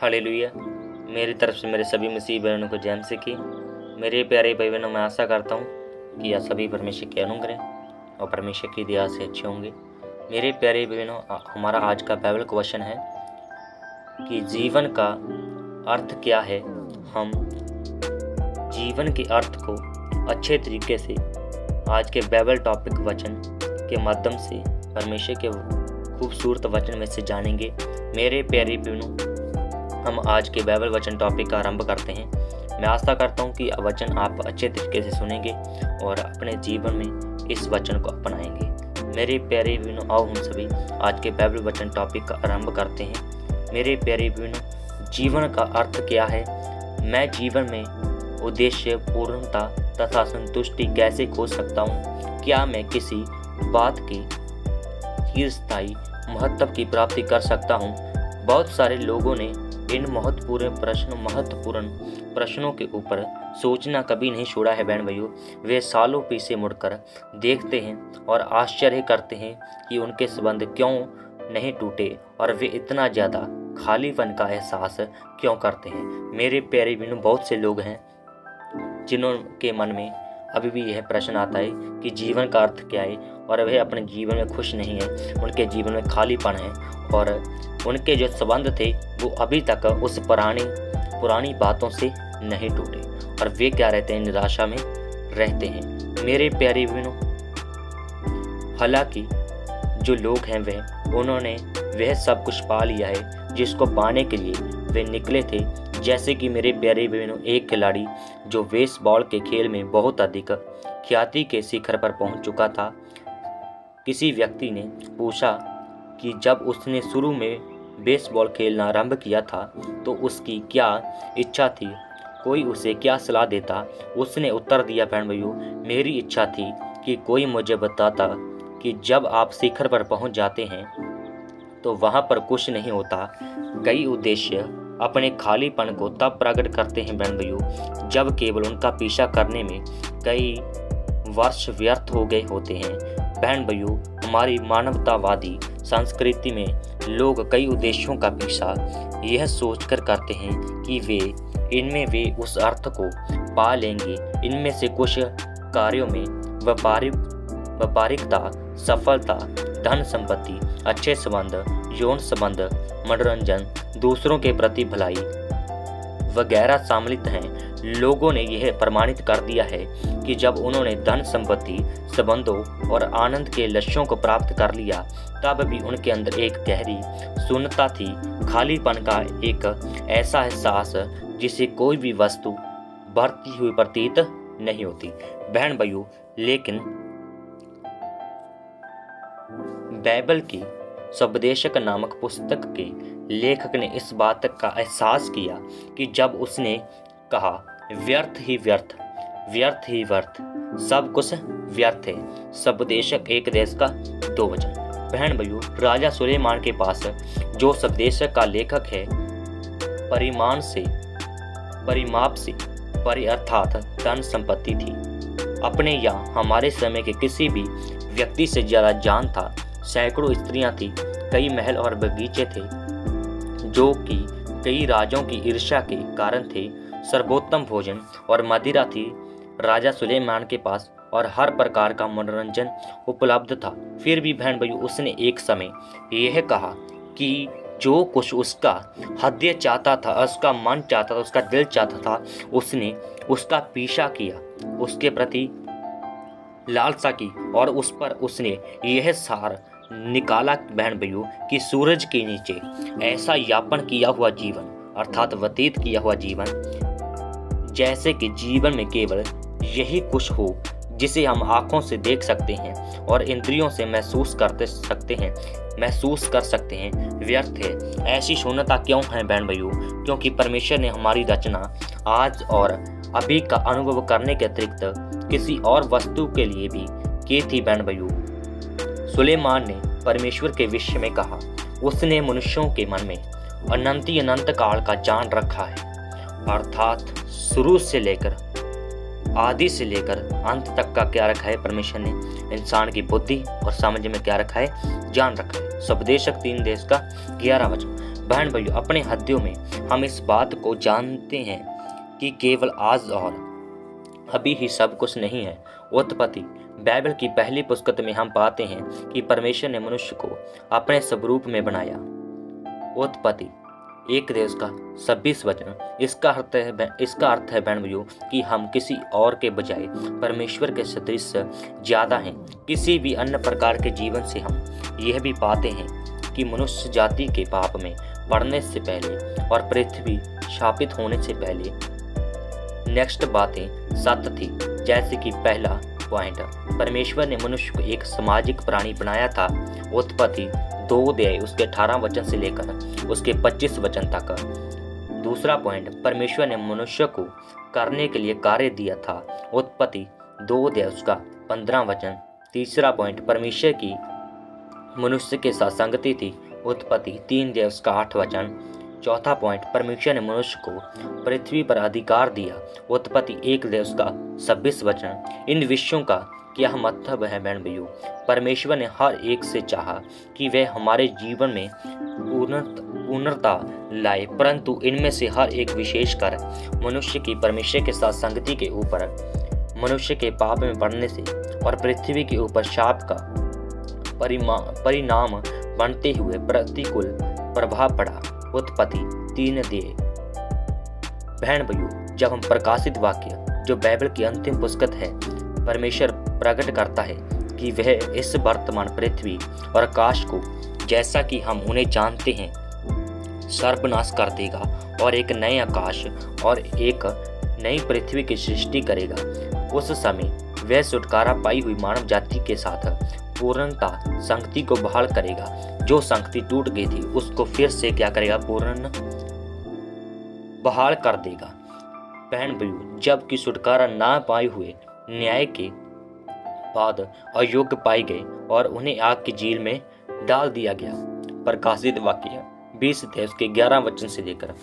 Hallelujah. मेरी तरफ से मेरे सभी मसीह बहनों को जय मसीह की। मेरे प्यारे भाई बहनों, मैं आशा करता हूँ कि आप सभी परमेश्वर के अनुग्रह और परमेश्वर की दया से अच्छे होंगे। मेरे प्यारे बहनों, हमारा आज का बाइबल क्वेश्चन है कि जीवन का अर्थ क्या है। हम जीवन के अर्थ को अच्छे तरीके से आज के बाइबल टॉपिक वचन के माध्यम से परमेश्वर के खूबसूरत वचन में से जानेंगे। मेरे प्यारे बहनों, हम आज के बाइबल वचन टॉपिक का आरंभ करते हैं। मैं आशा करता हूं कि वचन आप अच्छे तरीके से सुनेंगे और अपने जीवन में इस वचन को अपनाएंगे। मेरे प्यारे बहनों, आओ हम सभी आज के बाइबल वचन टॉपिक का आरंभ करते हैं। मेरे प्यारे बहनों, जीवन का अर्थ क्या है? मैं जीवन में उद्देश्य, पूर्णता तथा संतुष्टि कैसे खोज सकता हूँ? क्या मैं किसी बात की चिरस्थायी महत्व की प्राप्ति कर सकता हूँ? बहुत सारे लोगों ने इन महत्वपूर्ण प्रश्नों के ऊपर सोचना कभी नहीं छोड़ा है। बहन भाइयों, वे सालों पीछे मुड़कर देखते हैं और आश्चर्य करते हैं कि उनके संबंध क्यों नहीं टूटे और वे इतना ज़्यादा खालीपन का एहसास क्यों करते हैं। मेरे प्यारे बहनों, बहुत से लोग हैं जिनके मन में अभी भी यह प्रश्न आता है कि जीवन का अर्थ क्या है, और वह अपने जीवन में खुश नहीं है। उनके जीवन में खालीपन है और उनके जो संबंध थे वो अभी तक उस पुरानी बातों से नहीं टूटे और वे क्या रहते हैं, निराशा में रहते हैं। मेरे प्यारे बहनों, हालांकि जो लोग हैं उन्होंने वह सब कुछ पा लिया है जिसको पाने के लिए वे निकले थे। जैसे कि मेरे प्यारे बहनों, एक खिलाड़ी जो बेसबॉल के खेल में बहुत अधिक ख्याति के शिखर पर पहुंच चुका था। किसी व्यक्ति ने पूछा कि जब उसने शुरू में बेसबॉल खेलना आरंभ किया था तो उसकी क्या इच्छा थी, कोई उसे क्या सलाह देता। उसने उत्तर दिया, बहन भाइयों, मेरी इच्छा थी कि कोई मुझे बताता कि जब आप शिखर पर पहुंच जाते हैं तो वहां पर कुछ नहीं होता। कई उद्देश्य अपने खालीपन को तब प्रकट करते हैं बहन भाइयों, जब केवल उनका पीछा करने में कई वर्ष व्यर्थ हो गए होते हैं। बहन भाइयों, हमारी मानवतावादी संस्कृति में लोग कई उद्देश्यों का पीछा यह सोचकर करते हैं कि इनमें वे उस अर्थ को पा लेंगे। इनमें से कुछ कार्यों में व्यापारिकता, सफलता, धन संपत्ति, अच्छे संबंध, यौन संबंध, मनोरंजन, दूसरों के प्रति भलाई वगैरह सम्मिलित हैं। लोगों ने यह प्रमाणित कर दिया है कि जब उन्होंने धन संपत्ति, संबंधों और आनंद के लक्ष्यों को प्राप्त कर लिया तब भी उनके अंदर एक गहरी शून्यता थी, खालीपन का एक ऐसा एहसास जिसे कोई भी वस्तु भरती हुई प्रतीत नहीं होती। बहन भाइयों, लेकिन बाइबल की सुपदेशक नामक पुस्तक के लेखक ने इस बात का एहसास किया कि जब उसने कहा व्यर्थ ही व्यर्थ, व्यर्थ ही व्यर्थ, सब कुछ व्यर्थ है। सुपदेशक एक देश का दो वचन। बहन भाइयों, राजा सुलेमान के पास जो सुपदेशक का लेखक है, परिमाप से परे अर्थात धन संपत्ति थी। अपने या हमारे समय के किसी भी व्यक्ति से ज्यादा जान था। सैकड़ों स्त्रियां थी, कई महल और बगीचे थे जो कि कई राजों की ईर्ष्या के कारण थे। सर्वोत्तम भोजन और मदिरा थी राजा सुलेमान के पास और हर प्रकार का मनोरंजन उपलब्ध था। फिर भी बहन भाइयों, उसने एक समय यह कहा कि जो कुछ उसका हृदय चाहता था, उसका मन चाहता था, उसका दिल चाहता था, उसने उसका पीछा किया, उसके प्रति लालसा की और उस पर उसने यह सार निकाला बहन भाइयों कि सूरज के नीचे ऐसा यापन किया हुआ जीवन अर्थात व्यतीत किया हुआ जीवन, जैसे कि जीवन में केवल यही कुछ हो जिसे हम आंखों से देख सकते हैं और इंद्रियों से महसूस कर सकते हैं, व्यर्थ है। ऐसी शून्यता क्यों है बहन भाइयों? क्योंकि परमेश्वर ने हमारी रचना आज और अभी का अनुभव करने के अतिरिक्त किसी और वस्तु के लिए भी की थी। बहन भाइयों, सुलेमान ने परमेश्वर के विषय में कहा, उसने मनुष्यों के मन में अनंत काल का जान रखा है, अर्थात शुरू से लेकर आदि से लेकर अंत तक का क्या रखा है। परमेश्वर ने इंसान की बुद्धि और समझ में क्या रखा है, जान रखा है। सुपदेशक 3 देश का 11 वचन। बहन भाइयों, अपने हृदयों में हम इस बात को जानते हैं कि केवल आज और अभी ही सब कुछ नहीं है। उत्पत्ति बाइबल की पहली पुस्तक में हम पाते हैं कि परमेश्वर ने मनुष्य को अपने स्वरूप में बनाया। उत्पत्ति 1 का 26 वचन। इसका अर्थ है बहन भाइयों कि हम किसी और के बजाय परमेश्वर के सदृश ज्यादा हैं। किसी भी अन्य प्रकार के जीवन से हम यह भी पाते हैं कि मनुष्य जाति के पाप में पड़ने से पहले और पृथ्वी शापित होने से पहले नेक्स्ट बातें सत्य थी। जैसे कि पहला पॉइंट, परमेश्वर ने मनुष्य को एक सामाजिक प्राणी बनाया था। उत्पत्ति 2 अध्याय उसके 18 वचन से लेकर उसके 25 वचन तक। दूसरा पॉइंट, परमेश्वर ने मनुष्य को करने के लिए कार्य दिया था। उत्पत्ति 2 अध्याय उसका 15 वचन। तीसरा पॉइंट, परमेश्वर की मनुष्य के साथ संगति थी। उत्पत्ति 3 अध्याय उसका 8 वचन। चौथा पॉइंट, परमेश्वर ने मनुष्य को पृथ्वी पर अधिकार दिया। उत्पत्ति 1 अध्याय उसका 26 वचन। इन विषयों का क्या मतलब है बहन भाइयों? परमेश्वर ने हर एक से चाहा कि वह हमारे जीवन में पूर्णता लाए, परंतु इनमें से हर एक विशेषकर मनुष्य की परमेश्वर के साथ संगति के ऊपर मनुष्य के पाप में पड़ने से और पृथ्वी के ऊपर शाप का परिणाम बनते हुए प्रतिकूल प्रभाव पड़ा। उत्पत्ति 3 अध्याय। बहन भाइयों, जब हम प्रकाशित वाक्य जो बाइबल की अंतिम पुस्तक है, परमेश्वर प्रकट करता है कि वह इस वर्तमान पृथ्वी और आकाश को जैसा कि हम उन्हें जानते हैं सर्वनाश कर देगा और एक नए आकाश और एक नई पृथ्वी की सृष्टि करेगा। उस समय वह छुटकारा पाई हुई मानव जाति के साथ पूर्णता संगति को बहाल करेगा। जो संगति टूट गई थी उसको फिर से क्या करेगा? पूर्ण बहाल कर देगा। बहन भाइयों, जबकि छुटकारा ना पाए हुए न्याय के बाद अयोग्य पाए गए और उन्हें आग की झील में डाल दिया गया। प्रकाशित वाक्य 20 अध्याय उसके 11 वचन से लेकर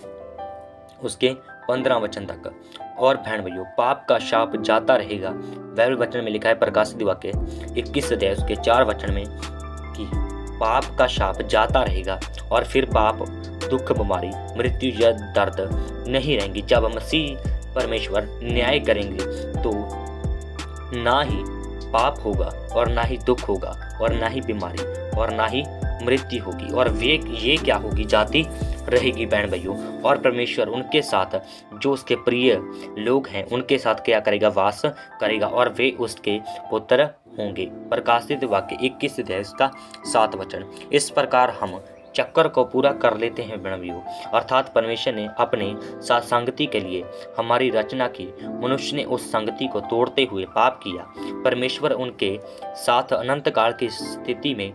उसके 15 वचन तक। और बहन भाइयों, पाप का शाप जाता रहेगा। बाइबल वचन में लिखा है, प्रकाशित वाक्य 21 अध्याय उसके 4 वचन में कि पाप का शाप जाता रहेगा और फिर पाप, दुख, बीमारी, मृत्यु या दर्द नहीं रहेंगी। जब मसीह परमेश्वर न्याय करेंगे तो ना ही पाप होगा और ना ही दुख होगा और ना ही बीमारी और ना ही मृत्यु होगी, और ये क्या होगी? जाति रहेगी बहन भाइयों। और परमेश्वर उनके साथ जो उसके प्रिय लोग हैं उनके साथ क्या करेगा? वास करेगा और वे उसके पुत्र होंगे। प्रकाशित वाक्य 21 अध्याय का 7 वचन। इस प्रकार हम चक्कर को पूरा कर लेते हैं बहन भाइयों, अर्थात परमेश्वर ने अपने साथ संगति के लिए हमारी रचना की। मनुष्य ने उस संगति को तोड़ते हुए पाप किया। परमेश्वर उनके साथ अनंत काल की स्थिति में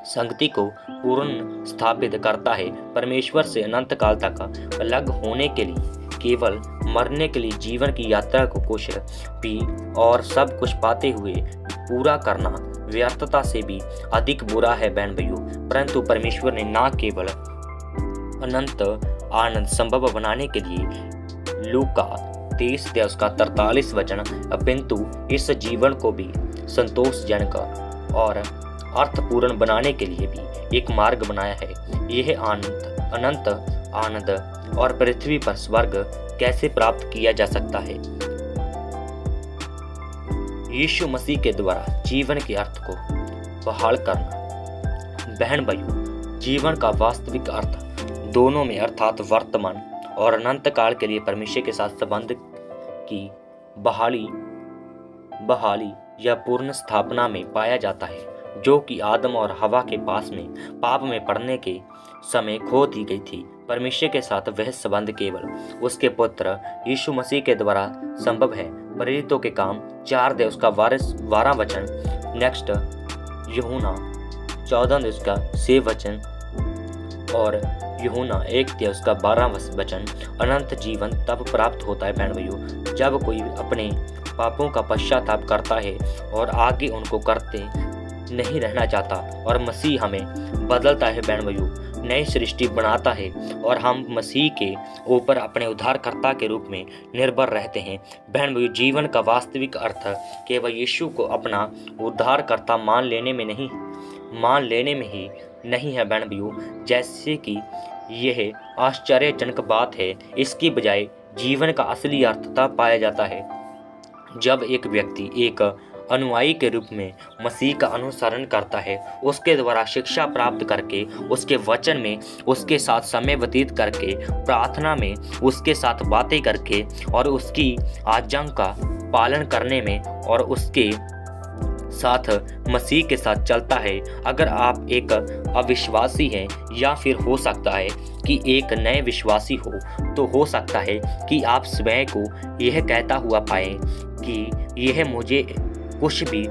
संगति को पूर्ण स्थापित करता है। परमेश्वर से अनंत काल तक अलग होने के लिए केवल मरने के लिए जीवन की यात्रा को कुछ भी और सब कुछ पाते हुए पूरा करना व्यर्थता से भी अधिक बुरा है बहन भाइयों। परंतु परमेश्वर ने न केवल अनंत आनंद संभव बनाने के लिए लूका 23 अध्याय उसका 43 वचन, अपिंतु इस जीवन को भी संतोषजनक और अर्थपूर्ण बनाने के लिए भी एक मार्ग बनाया है। यह अनंत आनंद और पृथ्वी पर स्वर्ग कैसे प्राप्त किया जा सकता है? यीशु मसीह के द्वारा जीवन के अर्थ को बहाल करना। बहन भाइयों, जीवन का वास्तविक अर्थ दोनों में अर्थात वर्तमान और अनंत काल के लिए परमेश्वर के साथ संबंध की बहाली या पूर्ण स्थापना में पाया जाता है, जो कि आदम और हवा के पास में पाप में पड़ने के समय खो दी गई थी। परमेश्वर के साथ वह संबंध केवल उसके पुत्र यीशु मसीह के द्वारा संभव है। प्रेरितों के काम 4 अध्याय उसका 12 वचन। नेक्स्ट यूहन्ना 14 उसका 6 वचन और यूहन्ना 1 अध्याय उसका 12 वचन। अनंत जीवन तब प्राप्त होता है बहन भाइयों जब कोई अपने पापों का पश्चाताप करता है और आगे उनको करते नहीं रहना चाहता, और मसीह हमें बदलता है बहन भाइयों, नई सृष्टि बनाता है और हम मसीह के ऊपर अपने उद्धारकर्ता के रूप में निर्भर रहते हैं। बहन भाइयों, जीवन का वास्तविक अर्थ केवल यीशु को अपना उद्धारकर्ता मान लेने में ही नहीं है बहन भाइयों, जैसे कि यह आश्चर्यजनक बात है। इसकी बजाय जीवन का असली अर्थ तब पाया जाता है जब एक व्यक्ति एक अनुयायी के रूप में मसीह का अनुसरण करता है, उसके द्वारा शिक्षा प्राप्त करके, उसके वचन में उसके साथ समय व्यतीत करके, प्रार्थना में उसके साथ बातें करके और उसकी आज्ञाओं का पालन करने में और उसके साथ मसीह के साथ चलता है। अगर आप एक अविश्वासी हैं या फिर हो सकता है कि एक नए विश्वासी तो हो सकता है कि आप स्वयं को यह कहता हुआ पाएं कि यह मुझे कुछ भी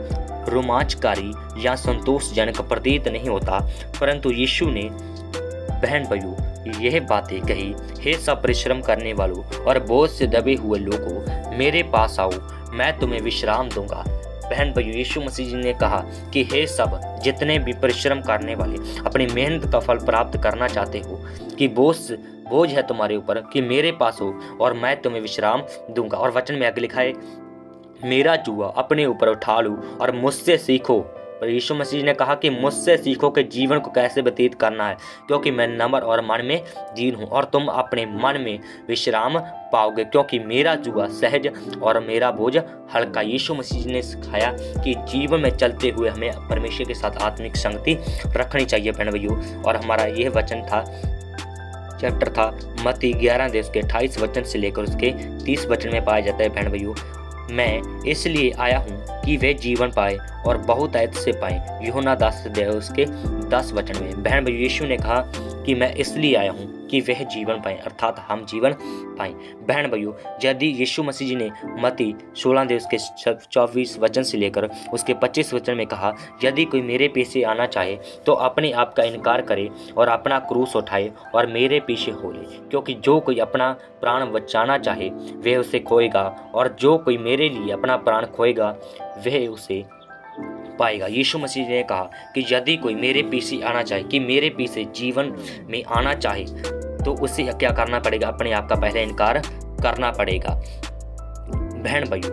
रोमांचकारी या संतोषजनक प्रतीत नहीं होता। परंतु यीशु ने बहन भाइयों यह बातें कही, हे सब परिश्रम करने वालों और बोझ से दबे हुए लोगों, मेरे पास आओ, मैं तुम्हें विश्राम दूंगा। बहन भाइयों, यीशु मसीह जी ने कहा कि हे सब जितने भी परिश्रम करने वाले, अपनी मेहनत का फल प्राप्त करना चाहते हो, कि बोझ है तुम्हारे ऊपर, कि मेरे पास हो और मैं तुम्हें विश्राम दूंगा। और वचन में आगे लिखा है, मेरा जुआ अपने ऊपर उठा लो और मुझसे सीखो। पर यीशु मसीह ने कहा कि मुझसे सीखो कि जीवन को कैसे व्यतीत करना है, क्योंकि मैं नम्र और मन में दीन हूँ और तुम अपने मन में विश्राम पाओगे, क्योंकि मेरा जुआ सहज और मेरा बोझ हल्का। यीशु मसीह ने सिखाया कि जीवन में चलते हुए हमें परमेश्वर के साथ आत्मिक संगति रखनी चाहिए बहन भाइयों। और हमारा यह वचन था, चैप्टर था मत्ती 11 उसके 28 वचन से लेकर उसके 30 वचन में पाया जाता है बहन भाइयों, मैं इसलिए आया हूँ कि वे जीवन पाए और बहुत ऐत से पाए। यूहन्ना 10 उसके 10 वचन में। बहन भाई, यीशु ने कहा कि मैं इसलिए आया हूँ कि वह जीवन पाए, अर्थात हम जीवन पाएं। बहन भाइयों, यदि यीशु मसीह जी ने मत्ती 16 उसके 24 वचन से लेकर उसके 25 वचन में कहा, यदि कोई मेरे पीछे आना चाहे तो अपने आप का इनकार करे और अपना क्रूस उठाए और मेरे पीछे हो ले, क्योंकि जो कोई अपना प्राण बचाना चाहे वह उसे खोएगा, और जो कोई मेरे लिए अपना प्राण खोएगा वह उसे पाएगा। यीशु मसीह ने कहा कि यदि कोई मेरे पीछे आना चाहे, कि मेरे पीछे जीवन में आना चाहे, तो उसे क्या करना पड़ेगा? अपने आप का पहले इनकार करना पड़ेगा। बहन भाइयों,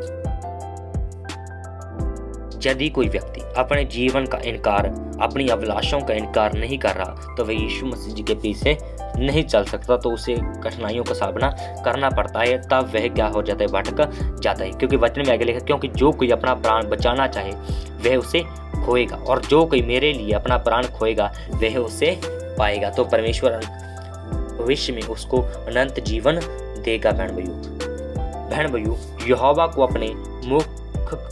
यदि कोई व्यक्ति अपने जीवन का इनकार, अपनी अभिलाषाओं का इनकार नहीं कर रहा, तो वह यीशु मसीह जी के पीछे नहीं चल सकता, तो उसे कठिनाइयों का सामना करना पड़ता है। तब वह क्या हो जाता है? भटक जाता है। क्योंकि वचन में आगे लिखा, क्योंकि जो कोई अपना प्राण बचाना चाहे वह उसे खोएगा, और जो कोई मेरे लिए अपना प्राण खोएगा वह उसे पाएगा। तो परमेश्वर भविष्य में उसको अनंत जीवन देगा। बहन भाइयों, यहोवा को अपने मुख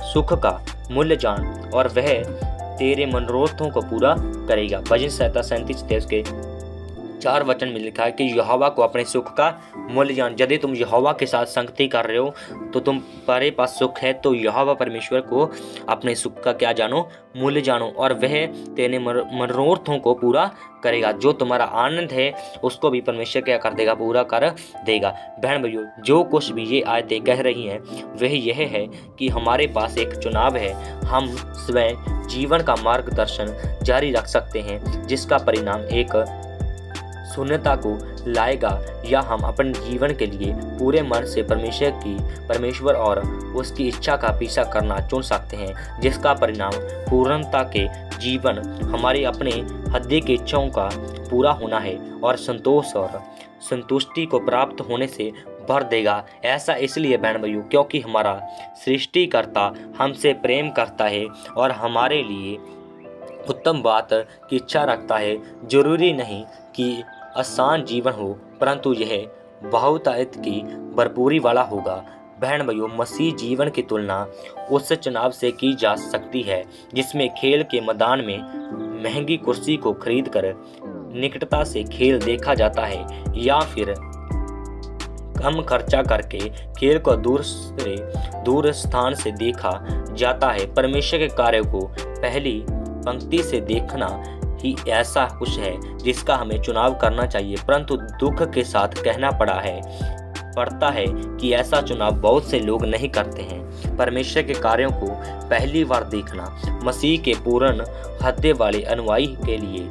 सुख का मूल्य जान और वह तेरे मनोरथों को पूरा करेगा। भजन 37 के 4 वचन में लिखा है कि यहोवा को अपने सुख का मूल्य जान। यदि तुम यहोवा के साथ संगति कर रहे हो तो तुम्हारे पास सुख है, तो यहोवा परमेश्वर को अपने सुख का क्या जानो? मूल्य जानो, और वह तेरे मनोरथों को पूरा करेगा। जो तुम्हारा आनंद है उसको भी परमेश्वर क्या कर देगा? पूरा कर देगा। बहन भाइयों, जो कुछ भी ये आयतें कह रही हैं वह यह है कि हमारे पास एक चुनाव है। हम स्वयं जीवन का मार्गदर्शन जारी रख सकते हैं, जिसका परिणाम एक शून्यता को लाएगा, या हम अपने जीवन के लिए पूरे मन से परमेश्वर और उसकी इच्छा का पीछा करना चुन सकते हैं, जिसका परिणाम पूर्णता के जीवन, हमारी अपने हृदय की इच्छाओं का पूरा होना है और संतोष और संतुष्टि को प्राप्त होने से भर देगा। ऐसा इसलिए बहन भाइयों, क्योंकि हमारा सृष्टिकर्ता हमसे प्रेम करता है और हमारे लिए उत्तम बात की इच्छा रखता है। जरूरी नहीं कि आसान जीवन हो, परंतु यह बहुतायत की भरपूरी वाला होगा। बहन भाइयों, मसीह जीवन की तुलना उस चुनाव से की जा सकती है जिसमें खेल के मैदान में महंगी कुर्सी को खरीदकर निकटता से खेल देखा जाता है, या फिर कम खर्चा करके खेल को दूर स्थान से देखा जाता है। परमेश्वर के कार्य को पहली पंक्ति से देखना ही ऐसा कुछ है जिसका हमें चुनाव करना चाहिए, परंतु दुख के साथ कहना पड़ता है कि ऐसा चुनाव बहुत से लोग नहीं करते हैं। परमेश्वर के कार्यों को पहली बार देखना मसीह के पूर्ण हृदय वाले अनुयायी के लिए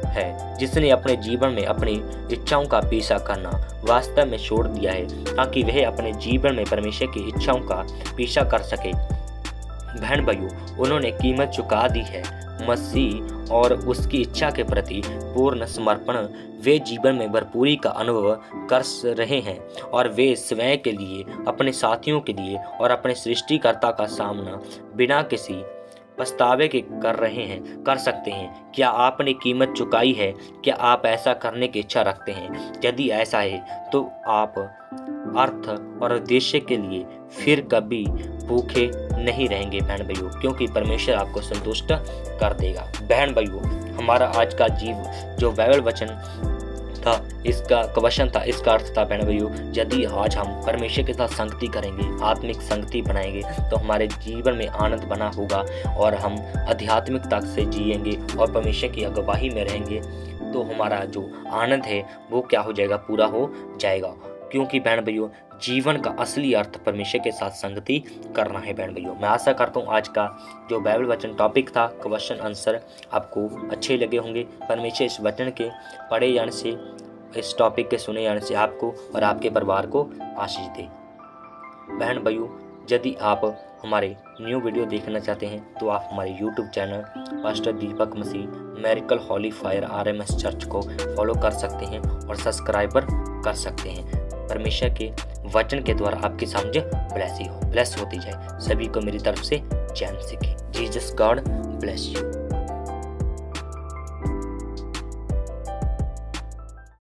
है, जिसने अपने जीवन में अपनी इच्छाओं का पीछा करना वास्तव में छोड़ दिया है, ताकि वह अपने जीवन में परमेश्वर की इच्छाओं का पीछा कर सके। बहन भाइयों, उन्होंने कीमत चुका दी है। मसीह और उसकी इच्छा के प्रति पूर्ण समर्पण वे जीवन में भरपूरी का अनुभव कर रहे हैं और वे स्वयं के लिए, अपने साथियों के लिए और अपने सृष्टिकर्ता का सामना बिना किसी पछतावे के कर सकते हैं। क्या आपने कीमत चुकाई है? क्या आप ऐसा करने की इच्छा रखते हैं? यदि ऐसा है तो आप अर्थ और उद्देश्य के लिए फिर कभी भूखे नहीं रहेंगे बहन भाइयों, क्योंकि परमेश्वर आपको संतुष्ट कर देगा। बहन भाइयों, हमारा आज का जो बाइबल वचन था, इसका क्वेश्चन था, इसका अर्थ था बहन भाइयों, यदि आज हम परमेश्वर के साथ संगति करेंगे, आत्मिक संगति बनाएंगे, तो हमारे जीवन में आनंद बना होगा और हम आध्यात्मिकता से जिएंगे और परमेश्वर की अगुवाई में रहेंगे, तो हमारा जो आनंद है वो क्या हो जाएगा, पूरा हो जाएगा। क्योंकि बहन भाइयों, जीवन का असली अर्थ परमेश्वर के साथ संगति करना है। बहन भाइयों, मैं आशा करता हूँ आज का जो बाइबल वचन टॉपिक था, क्वेश्चन आंसर, आपको अच्छे लगे होंगे। परमेश्वर इस वचन के पढ़े जाने से, इस टॉपिक के सुने जाने से आपको और आपके परिवार को आशीष दे। बहन भाइयों, यदि आप हमारे न्यू वीडियो देखना चाहते हैं तो आप हमारे यूट्यूब चैनल पास्टर दीपक मसीह मेरिकल होली फायर RMS चर्च को फॉलो कर सकते हैं और सब्सक्राइबर कर सकते हैं। परमेश्वर के वचन के द्वारा आपकी समझ ब्लेस होती जाए। सभी को मेरी तरफ से जय मसीह की। Jesus God bless you.